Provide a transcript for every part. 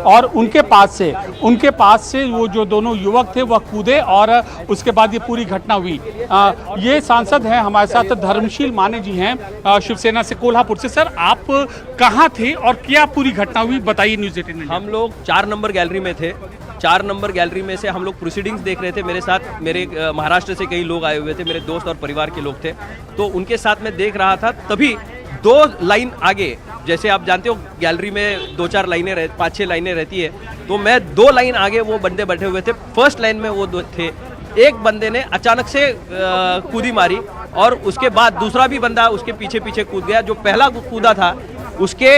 और उनके पास से वो जो दोनों युवक थे वह कूदे और उसके बाद ये पूरी घटना हुई। ये सांसद हैं हमारे साथ, धर्मशील माने जी हैं शिवसेना से कोल्हापुर से। सर, आप कहाँ थे और क्या पूरी घटना हुई, बताइए न्यूज़ 18 में। हम लोग 4 नंबर गैलरी में थे। 4 नंबर गैलरी में से हम लोग प्रोसीडिंग्स देख रहे थे। मेरे साथ मेरे महाराष्ट्र से कई लोग आए हुए थे, मेरे दोस्त और परिवार के लोग थे, तो उनके साथ मैं देख रहा था। तभी 2 लाइन आगे, जैसे आप जानते हो गैलरी में 2-4 लाइनें 5-6 लाइनें रहती है, तो मैं 2 लाइन आगे वो बंदे बैठे हुए थे। फर्स्ट लाइन में वो 2 थे। एक बंदे ने अचानक से कूदी मारी और उसके बाद दूसरा भी बंदा उसके पीछे पीछे कूद गया। जो पहला कूदा था उसके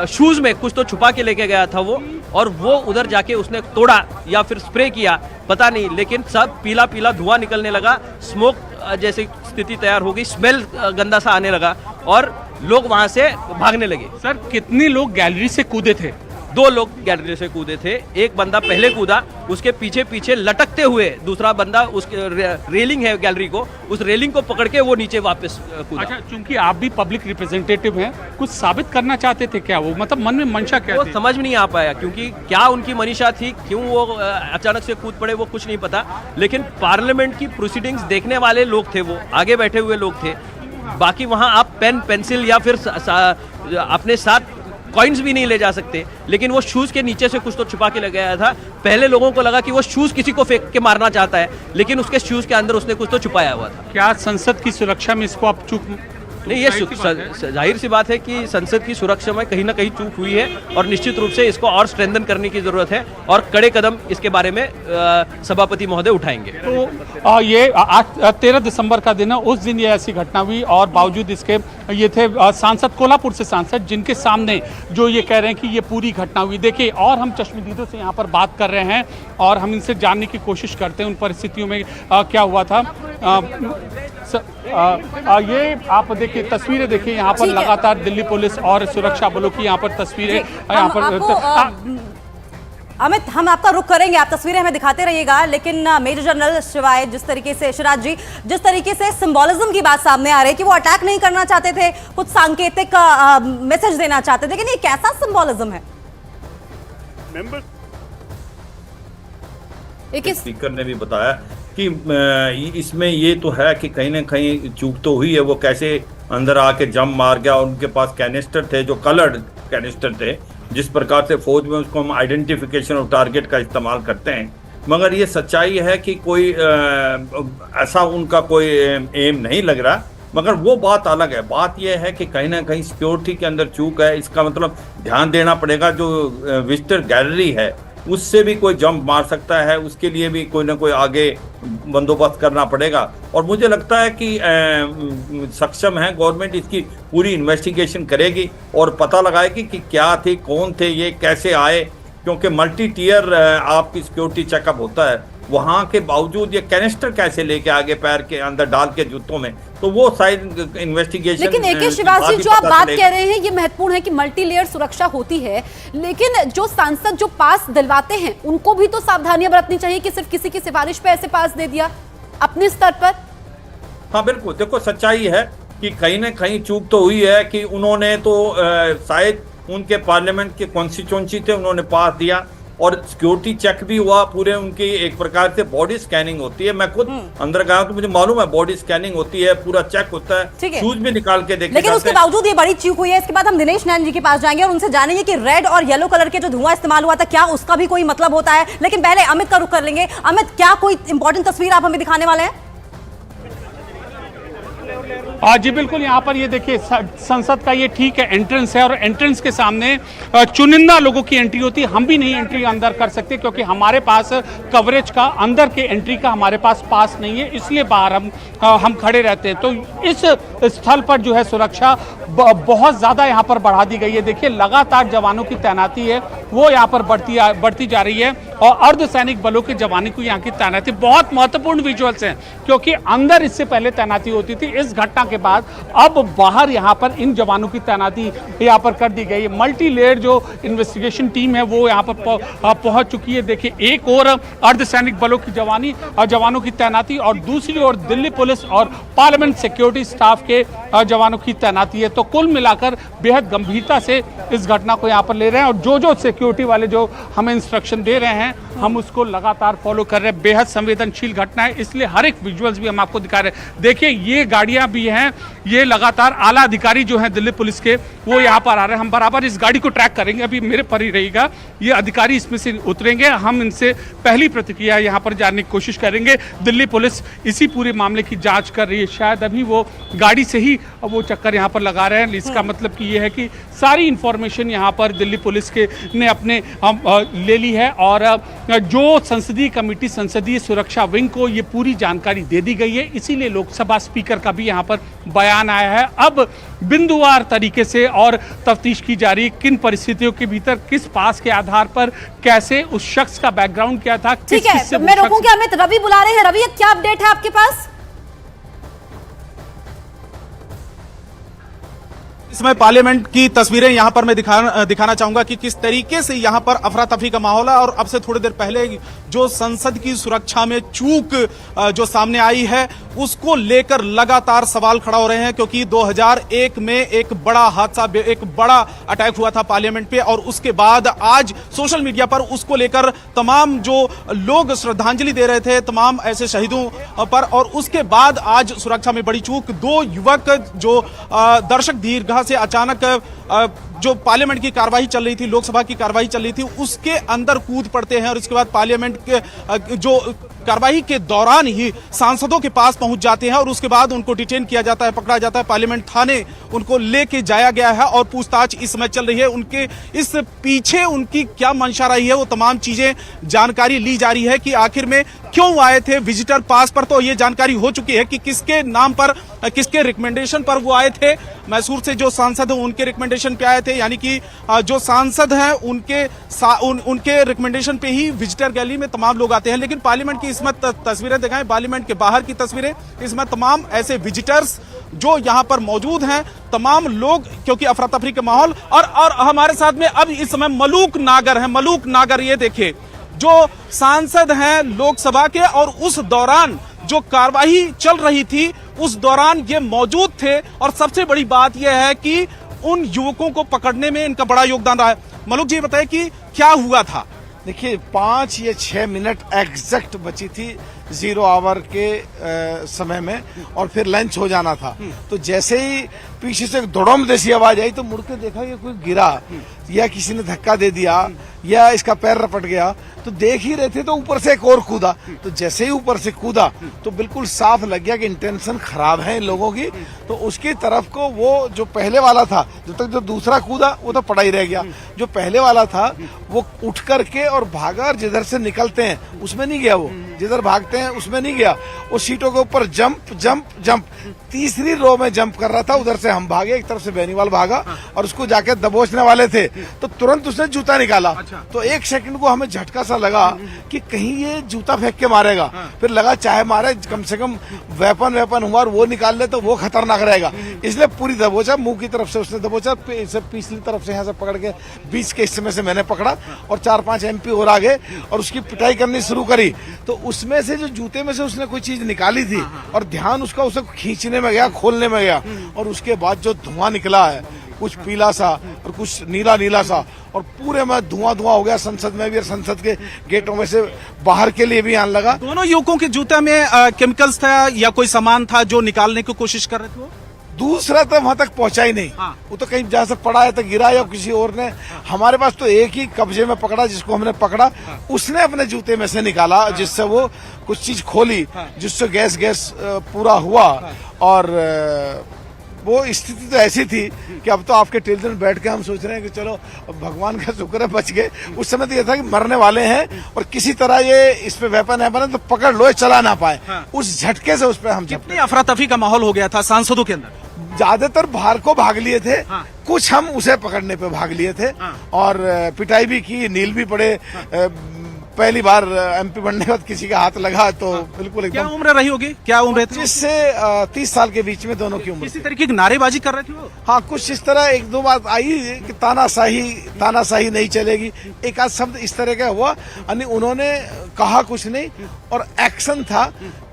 शूज़ में कुछ तो छुपा के लेके गया था वो, और वो उधर जाके उसने तोड़ा या फिर स्प्रे किया, पता नहीं, लेकिन सब पीला पीला धुआं निकलने लगा, स्मोक जैसी स्थिति तैयार हो गई, स्मेल गंदा सा आने लगा और लोग वहां से भागने लगे। सर, कितने लोग गैलरी से कूदे थे? 2 लोग गैलरी से कूदे थे। एक बंदा पहले कूदा, उसके पीछे पीछे लटकते हुए दूसरा बंदा, उसके रेलिंग है गैलरी को, उस रेलिंग को पकड़ के वो नीचे वापस कूदा। अच्छा, चूंकि आप भी पब्लिक रिप्रेजेंटेटिव हैं, कुछ साबित करना चाहते थे क्या वो? मतलब मन में मंशा क्या वो थी? समझ में नहीं आ पाया, क्योंकि क्या उनकी मनीषा थी, क्यों वो अचानक से कूद पड़े, वो कुछ नहीं पता। लेकिन पार्लियामेंट की प्रोसीडिंग्स देखने वाले लोग थे, वो आगे बैठे हुए लोग थे। बाकी वहाँ आप पेन पेंसिल या फिर अपने साथ कॉइन्स भी नहीं ले जा सकते, लेकिन वो शूज़ के नीचे से कुछ तो छुपा के ले गया था। पहले लोगों को लगा कि वो शूज़ किसी को फेंक के मारना चाहता है, लेकिन उसके शूज़ के अंदर उसने कुछ तो छुपाया हुआ था। क्या संसद की सुरक्षा में इसको आप चूक नहीं, ये जाहिर सी बात है कि संसद की सुरक्षा में कहीं ना कहीं चूक हुई है और निश्चित रूप से इसको और स्ट्रेंथन करने की जरूरत है और कड़े कदम इसके बारे में सभापति महोदय उठाएंगे। तो ये आज 13 दिसंबर का दिन है, उस दिन ये ऐसी घटना हुई और बावजूद इसके ये थे सांसद, कोल्हापुर से सांसद, जिनके सामने जो ये कह रहे हैं कि ये पूरी घटना हुई। देखिए, और हम चश्मदीदों से यहाँ पर बात कर रहे हैं और हम इनसे जानने की कोशिश करते हैं उन परिस्थितियों में क्या हुआ था। ये आप देखिए, तस्वीरें देखिए, यहाँ पर लगातार दिल्ली पुलिस और सुरक्षा बलों की यहाँ पर तस्वीरें यहाँ पर। अमित, हम आपका रुख करेंगे, आप तस्वीरें हमें दिखाते रहिएगा, लेकिन मेजर जनरल शिवाय जिस तरीके से, शिवराज जी, जिस तरीके से सिंबोलिज्म की बात सामने आ रही है कि वो अटैक नहीं करना चाहते थे, कुछ सांकेतिक मैसेज देना चाहते थे, लेकिन ये कैसा सिंबोलिज्म है? स्पीकर ने भी बताया कि इसमें ये तो है कि कहीं ना कहीं चूक तो हुई है। वो कैसे अंदर आके जंप मार गया और उनके पास कैनिस्टर थे, जो कलर्ड कैनिस्टर थे, जिस प्रकार से फौज में उसको हम आइडेंटिफिकेशन ऑफ टारगेट का इस्तेमाल करते हैं। मगर ये सच्चाई है कि कोई ऐसा उनका कोई एम नहीं लग रहा, मगर वो बात अलग है। बात यह है कि कहीं ना कहीं सिक्योरिटी के अंदर चूक है। इसका मतलब ध्यान देना पड़ेगा, जो विजिटर गैलरी है उससे भी कोई जंप मार सकता है, उसके लिए भी कोई ना कोई आगे बंदोबस्त करना पड़ेगा। और मुझे लगता है कि सक्षम है गवर्नमेंट, इसकी पूरी इन्वेस्टिगेशन करेगी और पता लगाएगी कि क्या थे, कौन थे, ये कैसे आए, क्योंकि मल्टी टीयर आपकी सिक्योरिटी चेकअप होता है। वहाँ के बावजूद ये कैनिस्टर कैसे लेके आगे पैर के अंदर डाल के जूतों में, तो वो साइड इन्वेस्टिगेशन। लेकिन एक शिवाज जी, जो आप बात कह रहे हैं ये महत्वपूर्ण है कि मल्टी लेयर सुरक्षा होती है, लेकिन जो सांसद जो पास दिलवाते हैं उनको भी तो सावधानियां बरतनी चाहिए कि सिर्फ किसी की सिफारिश पे ऐसे पास दे दिया अपने स्तर पर। हाँ बिल्कुल, देखो सच्चाई है कि कहीं ना कहीं चूक तो हुई है कि उन्होंने तो शायद उनके पार्लियामेंट के कॉन्स्टिट्यूंसी थे, उन्होंने पास दिया और सिक्योरिटी चेक भी हुआ पूरे। उनकी एक प्रकार से बॉडी स्कैनिंग होती है, मैं खुद अंदर गया तो मुझे मालूम है, बॉडी स्कैनिंग होती है, पूरा चेक होता है, शूज भी निकाल के देखे। लेकिन उसके बावजूद ये बड़ी चूक हुई है। इसके बाद हम दिनेश नैन जी के पास जाएंगे और उनसे जानेंगे कि रेड और येलो कलर के जो धुआं इस्तेमाल हुआ था, क्या उसका भी कोई मतलब होता है। लेकिन पहले अमित का रुख कर लेंगे। अमित, क्या कोई इंपॉर्टेंट तस्वीर आप हमें दिखाने वाले हैं? जी बिल्कुल, यहाँ पर ये देखिए, संसद का ये ठीक है एंट्रेंस है और एंट्रेंस के सामने चुनिंदा लोगों की एंट्री होती है। हम भी नहीं एंट्री अंदर कर सकते क्योंकि हमारे पास कवरेज का, अंदर के एंट्री का हमारे पास पास नहीं है, इसलिए बाहर हम खड़े रहते हैं। तो इस स्थल पर जो है सुरक्षा बहुत ज़्यादा यहाँ पर बढ़ा दी गई है। देखिए, लगातार जवानों की तैनाती है वो यहाँ पर बढ़ती जा रही है और अर्धसैनिक बलों के जवानों को यहाँ की तैनाती, बहुत महत्वपूर्ण विजुअल्स हैं क्योंकि अंदर इससे पहले तैनाती होती थी। इस घटना के बाद अब बाहर यहाँ पर इन जवानों की तैनाती यहाँ पर कर दी गई है। मल्टी लेयर जो इन्वेस्टिगेशन टीम है वो यहाँ पर पहुंच चुकी है। देखिए, एक और अर्धसैनिक बलों की जवानों की तैनाती और दूसरी ओर दिल्ली पुलिस और पार्लियामेंट सिक्योरिटी स्टाफ के जवानों की तैनाती है। तो कुल मिलाकर बेहद गंभीरता से इस घटना को यहाँ पर ले रहे हैं और जो सिक्योरिटी वाले जो हमें इंस्ट्रक्शन दे रहे हैं हम उसको लगातार फॉलो कर रहे हैं। बेहद संवेदनशील घटना है, इसलिए हर एक विजुअल्स भी हम आपको दिखा रहे हैं। देखिए, ये गाड़ियां भी हैं, ये लगातार आला अधिकारी जो हैं दिल्ली पुलिस के वो यहाँ पर आ रहे हैं। हम बराबर इस गाड़ी को ट्रैक करेंगे, अभी मेरे पर ही रहेगा। ये अधिकारी इसमें से उतरेंगे, हम इनसे पहली प्रतिक्रिया यहाँ पर जानने की कोशिश करेंगे। दिल्ली पुलिस इसी पूरे मामले की जांच कर रही है, शायद अभी वो गाड़ी से ही वो चक्कर यहाँ पर लगा रहे हैं। इसका मतलब कि ये है कि सारी इंफॉर्मेशन यहाँ पर दिल्ली पुलिस के ने अपने ले ली है और जो संसदीय कमेटी, संसदीय सुरक्षा विंग को ये पूरी जानकारी दे दी गई है। इसीलिए लोकसभा स्पीकर का भी यहाँ पर बयान आया है। अब बिंदुवार तरीके से और तफ्तीश की जा रही है, किन परिस्थितियों के भीतर, किस पास के आधार पर, कैसे, उस शख्स का बैकग्राउंड क्या था। ठीक है, मैं रोकूंगी। अमित, रवि बुला रहे हैं। रवि, क्या अपडेट है आपके पास? इस समय पार्लियामेंट की तस्वीरें यहां पर मैं दिखाना चाहूंगा कि किस तरीके से यहां पर अफरा तफरी का माहौल है। और अब से थोड़ी देर पहले जो संसद की सुरक्षा में चूक जो सामने आई है उसको लेकर लगातार सवाल खड़ा हो रहे हैं, क्योंकि 2001 में एक बड़ा हादसा, एक बड़ा अटैक हुआ था पार्लियामेंट पे और उसके बाद आज सोशल मीडिया पर उसको लेकर तमाम जो लोग श्रद्धांजलि दे रहे थे तमाम ऐसे शहीदों पर, और उसके बाद आज सुरक्षा में बड़ी चूक। 2 युवक जो दर्शक दीर्घा से अचानक जो पार्लियामेंट की कार्रवाई चल रही थी, लोकसभा की कार्रवाई चल रही थी, उसके अंदर कूद पड़ते हैं और इसके बाद पार्लियामेंट के जो कार्रवाई के दौरान ही सांसदों के पास पहुंच जाते हैं और उसके बाद उनको डिटेन किया जाता है, पकड़ा जाता है। पार्लियामेंट थाने उनको लेके जाया गया है और पूछताछ इस समय चल रही है। उनके इस पीछे उनकी क्या मंशा रही है वो तमाम चीजें जानकारी ली जा रही है कि आखिर में क्यों आए थे। विजिटर पास पर तो ये जानकारी हो चुकी है कि किसके नाम पर, किसके रिकमेंडेशन पर वो आए थे। मैसूर से जो सांसद हैं उनके रिकमेंडेशन पे आए थे, यानी कि जो सांसद हैं उनके रिकमेंडेशन पे ही विजिटर गैलरी में तमाम लोग आते हैं। लेकिन पार्लियामेंट की इसमें तस्वीरें दिखाएं, पार्लियामेंट के बाहर की तस्वीरें, इसमें तमाम ऐसे विजिटर्स जो यहां पर मौजूद हैं, तमाम लोग, क्योंकि अफरा तफरी का माहौल। और हमारे साथ में अब इस समय मलूक नागर हैं। मलूक नागर, ये देखिए, जो सांसद हैं लोकसभा के और उस दौरान जो कार्यवाही चल रही थी उस दौरान ये मौजूद थे। और सबसे बड़ी बात यह है कि उन युवकों को पकड़ने में इनका बड़ा योगदान रहा है। मलूक जी, बताइए कि क्या हुआ था? देखिए, 5 या 6 मिनट एग्जैक्ट बची थी 0 आवर के समय में और फिर लंच हो जाना था। तो जैसे ही पीछे से धड़म जैसी आवाज आई तो मुड़ के देखा कि कोई गिरा या किसी ने धक्का दे दिया या इसका पैर रपट गया। तो देख ही रहे थे तो ऊपर से एक और कूदा। तो जैसे ही ऊपर से कूदा तो बिल्कुल साफ लग गया कि इंटेंशन खराब है इन लोगों की। तो उसकी तरफ को वो जो पहले वाला था, जब तक जो दूसरा कूदा वो तो पड़ा ही रह गया। जो पहले वाला था वो उठ करके और भागा और जिधर से निकलते हैं उसमें नहीं गया, वो जिधर भागते हैं उसमें नहीं गया। वो सीटों के ऊपर जंप जंप जंप, तीसरी रो में जंप कर रहा था। उधर से हम भागे, एक तरफ से बेनीवाल भागा और उसको जाके दबोचने वाले थे तो तुरंत उसने जूता निकाला। तो 1 सेकंड को हमें झटका सा लगा कि कहीं ये जूता फेंक के मारेगा। फिर लगा चाहे मारे, कम से कम वेपन हुआ और वो निकाल ले तो वो खतरनाक रहेगा। इसलिए पूरी दबोचा, मुंह की तरफ से उसने दबोचा, पिछली तरफ से यहाँ से पकड़ के बीच के हिस्से में से मैंने पकड़ा और 4-5 MP और आगे और उसकी पिटाई करनी शुरू करी। तो उसमें से जो जूते में से उसने कोई चीज निकाली थी और ध्यान उसका उसे खींचने में गया, खोलने में गया। और उसके बाद जो धुआं निकला है, कुछ पीला सा और कुछ नीला सा, और पूरे में धुआं हो गया। संसद में भी और संसद के गेटों में से बाहर के लिए भी आने लगा। दोनों युवकों के जूते में केमिकल्स था या कोई सामान था जो निकालने की कोशिश कर रहे थे? दूसरा तो वहां तक पहुंचा ही नहीं। वो तो कहीं जहां से पड़ा है तो गिरा या किसी और ने। हमारे पास तो एक ही कब्जे में पकड़ा, जिसको हमने पकड़ा उसने अपने जूते में से निकाला, जिससे वो कुछ चीज खोली, जिससे गैस पूरा हुआ। और वो स्थिति तो ऐसी थी कि अब तो आपके टेलीविजन बैठ के हम सोच रहे हैं कि चलो भगवान का शुक्र है बच गए। उस समय तो ये था कि मरने वाले हैं और किसी तरह ये इस पे वेपन है बने तो पकड़ लो, चला ना पाए। उस झटके से उस पे हम कितनी अफरा तफरी का माहौल हो गया था सांसदों के अंदर? ज्यादातर बाहर को भाग लिए थे, कुछ हम उसे पकड़ने पे भाग लिए थे और पिटाई भी की, नील भी पड़े, पहली बार MP बनने के बाद किसी का हाथ लगा तो बिल्कुल क्या एकदम उम्र रही होगी, क्या उम्र थी? 25 से 30 साल के बीच में दोनों की उम्र किसी थी। तरीके की नारेबाजी कर रहे थे वो? हाँ, कुछ इस तरह एक दो बात आई कि तानाशाही नहीं चलेगी, एक आध शब्द इस तरह का हुआ। यानी उन्होंने कहा कुछ नहीं और एक्शन था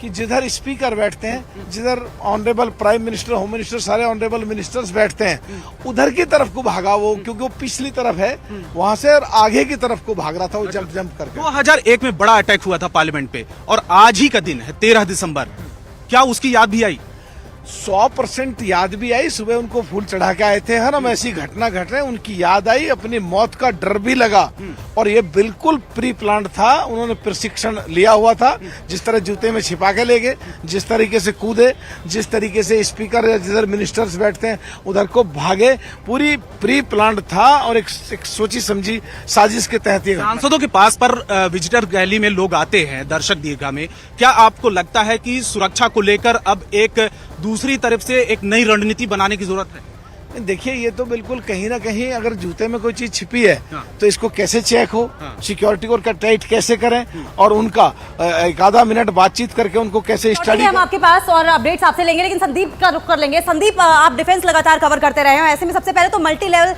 कि जिधर स्पीकर बैठते हैं, जिधर honourable prime minister, home minister, सारे ऑनरेबल मिनिस्टर्स बैठते हैं, उधर की तरफ को भागा वो, क्योंकि वो पिछली तरफ है, वहां से और आगे की तरफ को भाग रहा था वो जंप करके। 2001 में बड़ा अटैक हुआ था पार्लियामेंट पे और आज ही का दिन है 13 दिसंबर, क्या उसकी याद भी आई? 100% याद भी आई। सुबह उनको फूल चढ़ा के आए थे, है ना, ऐसी घटना घट रहे, उनकी याद आई, अपनी मौत का डर भी लगा। और ये बिल्कुल प्री प्लान था, उन्होंने प्रशिक्षण लिया हुआ था। जिस तरह जूते में छिपा के ले गए, जिस तरीके से कूदे, जिस तरीके से स्पीकर या जिधर मिनिस्टर्स बैठते हैं उधर को भागे, पूरी प्री प्लान था और एक सोची समझी साजिश के तहत ये घटना। सांसदों के पास पर विजिटर रैली में लोग आते हैं दर्शक दीर्घा में, क्या आपको लगता है कि सुरक्षा को लेकर अब एक दूसरी तरफ से एक नई रणनीति बनाने की जरूरत है? देखिए, ये तो बिल्कुल कहीं ना कहीं अगर जूते में कोई चीज छिपी है हाँ। तो इसको कैसे चेक हो, हाँ। सिक्योरिटी को टाइट कैसे करें और उनका एक आधा मिनट बातचीत करके उनको कैसे स्टडी। हम आपके पास और अपडेट्स आपसे लेंगे, लेकिन संदीप का रुख कर लेंगे। संदीप, आप डिफेंस लगातार कवर करते रहे हो, ऐसे में सबसे पहले तो मल्टी लेवल